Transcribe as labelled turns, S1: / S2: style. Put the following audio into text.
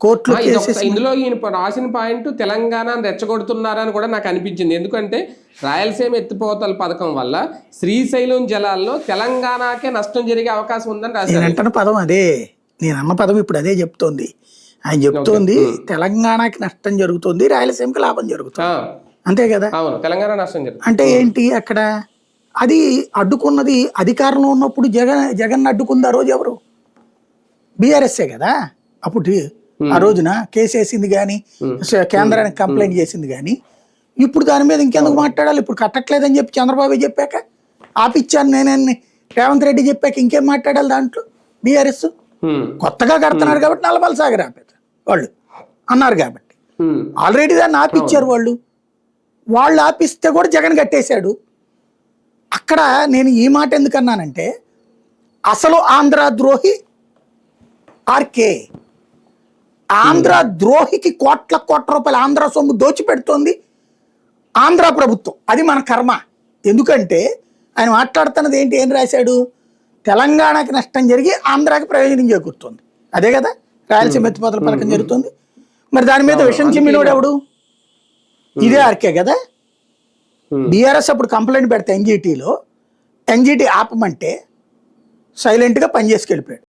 S1: కోర్టులో
S2: ఇందులో ఈయన రాసిన పాయింట్ తెలంగాణ రెచ్చగొడుతున్నారని కూడా నాకు అనిపించింది. ఎందుకంటే రాయలసీమ ఎత్తిపోతల పథకం వల్ల శ్రీశైలం జలాల్లో తెలంగాణకే నష్టం జరిగే అవకాశం ఉందని రాశారు.
S1: నేను అంటున్న పదం అదే, నేను అన్న పదం ఇప్పుడు అదే చెప్తోంది. ఆయన చెప్తోంది తెలంగాణకి నష్టం జరుగుతుంది, రాయలసీమకి లాభం జరుగుతుంది, అంతే కదా.
S2: అవును, తెలంగాణ నష్టం జరుగుతుంది
S1: అంటే ఏంటి అక్కడ? అది అడ్డుకున్నది అధికారంలో ఉన్నప్పుడు జగన్ అడ్డుకుంది ఆ రోజు ఎవరు? బీఆర్ఎస్ఏ కదా. అప్పుడు ఆ రోజున కేసు వేసింది కానీ కేంద్రానికి కంప్లైంట్ చేసింది కానీ, ఇప్పుడు దాని మీద ఇంకెందుకు మాట్లాడాలి? ఇప్పుడు కట్టట్లేదని చెప్పి చంద్రబాబు చెప్పాక ఆపిచ్చాను నేనని రేవంత్ రెడ్డి చెప్పాక ఇంకేం మాట్లాడాలి దాంట్లో? బీఆర్ఎస్ కొత్తగా కడుతున్నారు కాబట్టి నల్లమల సాగర్ ఆపారు వాళ్ళు అన్నారు కాబట్టి, ఆల్రెడీ దాన్ని ఆపిచ్చారు వాళ్ళు ఆపిస్తే కూడా జగన్ కట్టేశాడు. అక్కడ నేను ఈ మాట ఎందుకన్నానంటే, అసలు ఆంధ్ర ద్రోహి ఆర్కే. ఆంధ్ర ద్రోహికి కోట్ల రూపాయలు ఆంధ్ర సొమ్ము దోచిపెడుతోంది ఆంధ్ర ప్రభుత్వం. అది మన కర్మ. ఎందుకంటే ఆయన మాట్లాడుతున్నది ఏంటి, ఏం రాశాడు? తెలంగాణకి నష్టం జరిగి ఆంధ్రాకి ప్రయోజనం చేకూరుతుంది. అదే కదా రాయలసీమ ఎత్తిపోతల పథకం జరుగుతుంది. మరి దాని మీద విషం చిమ్మినోడు ఎవడు? ఇదే ఆర్కే కదా. బీఆర్ఎస్ అప్పుడు కంప్లైంట్ పెడితే ఎన్జీటీ ఆపమంటే సైలెంట్గా పనిచేసుకెళ్ళిపోయాడు.